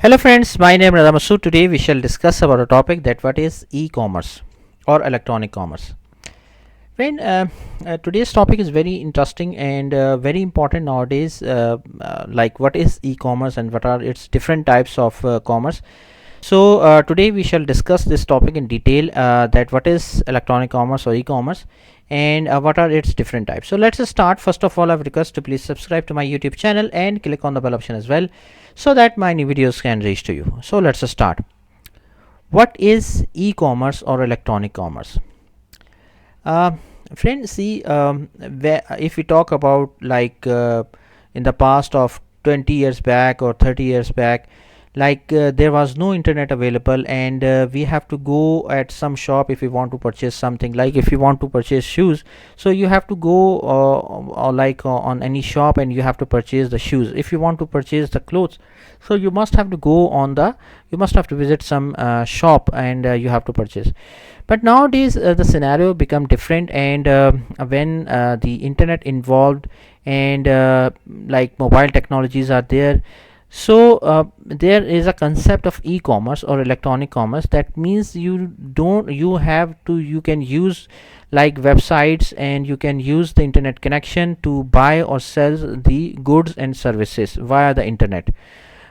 Hello friends, my name is Ramasu. Today we shall discuss about a topic that what is e-commerce or electronic commerce. Today's topic is very interesting and very important nowadays. Like what is e-commerce and what are its different types of commerce. So today we shall discuss this topic in detail. That what is electronic commerce or e-commerce and what are its different types. So let's start. First of all, I would request to please subscribe to my YouTube channel and click on the bell option as well, so that my new videos can reach to you. So let's start. What is e-commerce or electronic commerce? Uh, Friends, see, if we talk about in the past of 20 years back or 30 years back, there was no internet available, and we have to go at some shop if we want to purchase something. Like if you want to purchase shoes, so you have to go on any shop and you have to purchase the shoes. If you want to purchase the clothes, so you must have to go on the you must have to visit some shop, and you have to purchase. But nowadays the scenario become different, and when the internet involved, and like mobile technologies are there, so there is a concept of e-commerce or electronic commerce. That means you can use like websites, and you can use the internet connection to buy or sell the goods and services via the internet,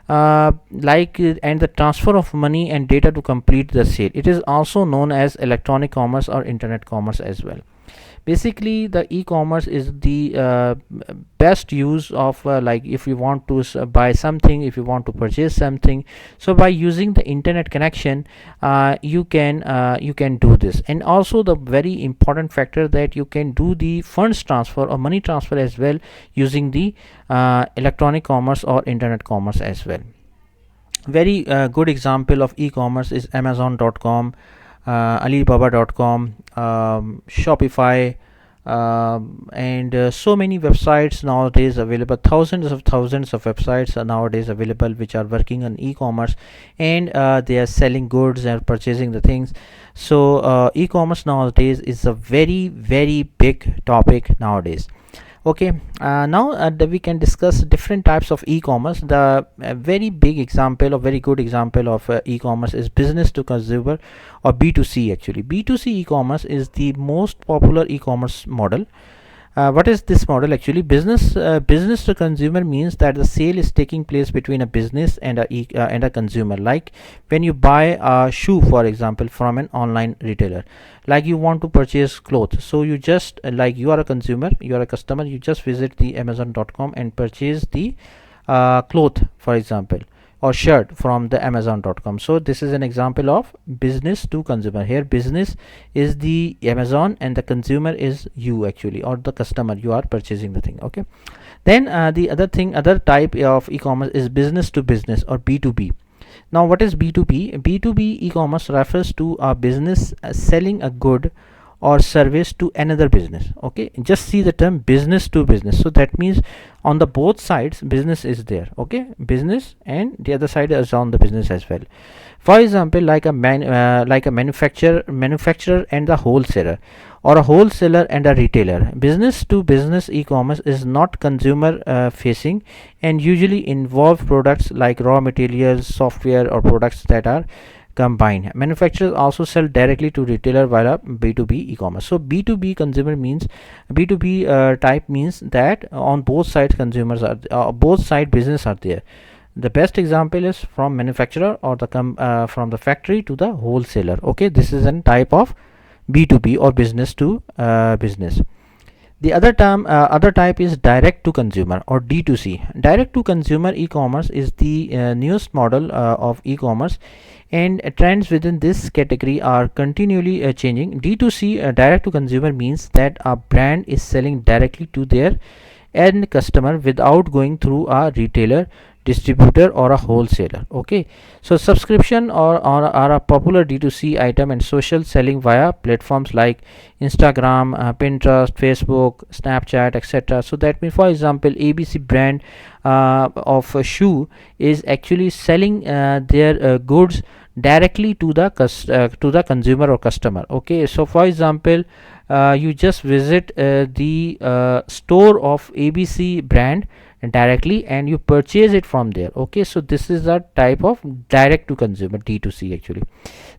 and the transfer of money and data to complete the sale. It is also known as electronic commerce or internet commerce as well. Basically, the e-commerce is the best use of like if you want to buy something, if you want to purchase something, so by using the internet connection, you can do this. And also the very important factor that you can do the funds transfer or money transfer as well using the electronic commerce or internet commerce as well. Very good example of e-commerce is Amazon.com, Alibaba.com, Shopify, and so many websites nowadays available. Thousands of websites are nowadays available which are working on e-commerce, and they are selling goods and purchasing the things. So e-commerce nowadays is a very big topic nowadays. Okay, now we can discuss different types of e-commerce. The very big example or very good example of e-commerce is business to consumer or B2C. Actually, B2C e-commerce is the most popular e-commerce model. What is this model? Actually, business to consumer means that the sale is taking place between a business and a consumer. Like when you buy a shoe, for example, from an online retailer, like you want to purchase clothes, so you just like you are a consumer, you are a customer, you just visit the Amazon.com and purchase the cloth, for example, or shirt from the Amazon.com. So this is an example of business to consumer. Here business is the Amazon and the consumer is you, actually, or the customer. You are purchasing the thing. Okay, then the other type of e-commerce is business to business or B2B. Now what is B2B? B2B e-commerce refers to a business selling a good or service to another business. Okay, just see the term business to business. So that means on the both sides business is there. Okay, business, and the other side is on the business as well. For example, like a manufacturer and the wholesaler, or a wholesaler and a retailer. Business to business e-commerce is not consumer facing, and usually involve products like raw materials, software, or products that are combined. Manufacturers also sell directly to retailer via B2B e-commerce. So B2B consumer means B2B type means that on both sides consumers are both side business are there. The best example is from manufacturer or the from the factory to the wholesaler. Okay, this is a type of B2B or business to business. The other type is direct to consumer or D2C. Direct to consumer e-commerce is the newest model of e-commerce, and trends within this category are continually changing. D2C, direct to consumer, means that a brand is selling directly to their end customer without going through a retailer, distributor, or a wholesaler. Okay, so subscription or are a popular D2C item, and social selling via platforms like Instagram, Pinterest, Facebook, Snapchat, etc. So that means, for example, ABC brand of a shoe is actually selling their goods directly to the consumer or customer. Okay, so for example, you just visit the store of ABC brand directly and you purchase it from there. Okay, so this is a type of direct to consumer, D2C actually.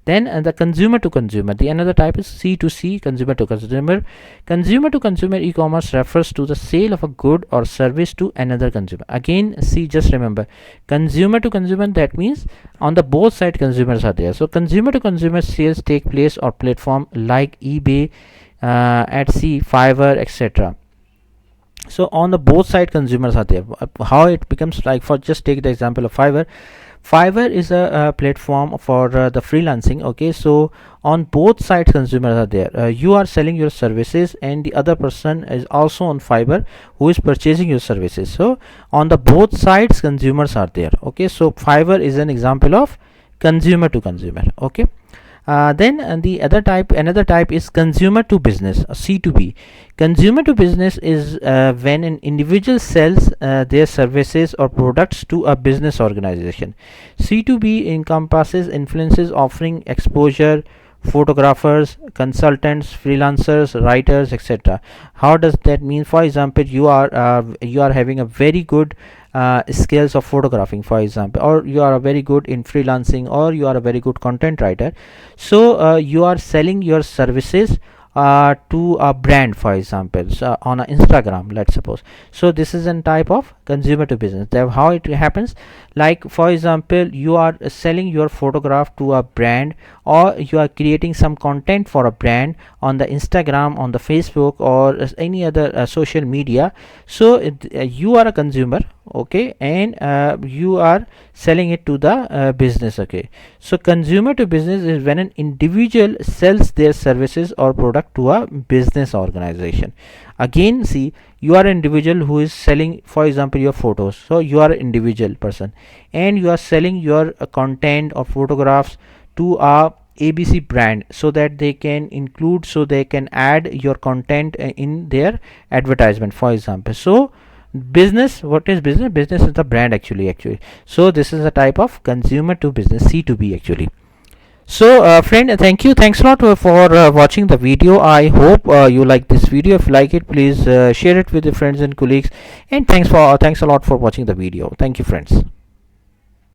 Then the consumer to consumer, the another type is C2C, consumer to consumer. Consumer to consumer e-commerce refers to the sale of a good or service to another consumer. Again, see, just remember, consumer to consumer, that means on the both side consumers are there. So consumer to consumer sales take place on platform like eBay, Etsy, Fiverr, etc. So on the both side consumers are there. How it becomes, like, for just take the example of Fiverr. Fiverr is a platform for the freelancing. Okay, so on both sides consumers are there. You are selling your services and the other person is also on Fiverr who is purchasing your services. So on the both sides consumers are there. Okay, so Fiverr is an example of consumer to consumer. Okay, then the another type is consumer to business, C2B. Consumer to business is when an individual sells their services or products to a business organization. C2B encompasses influencers offering exposure, photographers, consultants, freelancers, writers, etc. How does that mean? For example, you are having a very good skills of photographing, for example, or you are a very good in freelancing, or you are a very good content writer. So you are selling your services to a brand, for example, so on a Instagram, let's suppose. So this is a type of consumer to business. How it happens, like, for example, you are selling your photograph to a brand, or you are creating some content for a brand on the Instagram, on the Facebook, or any other social media. So you are a consumer, okay, and you are selling it to the business. Okay, so consumer to business is when an individual sells their services or product to a business organization. Again, see, you are an individual who is selling, for example, your photos. So you are an individual person and you are selling your content or photographs to a ABC brand, so that they can include, so they can add your content in their advertisement, for example. So business, what is business? Business is the brand actually. So this is a type of consumer to business, C2B actually. So friend, thanks a lot for watching the video. I hope you like this video. If you like it, please share it with your friends and colleagues, and thanks a lot for watching the video. Thank you, friends.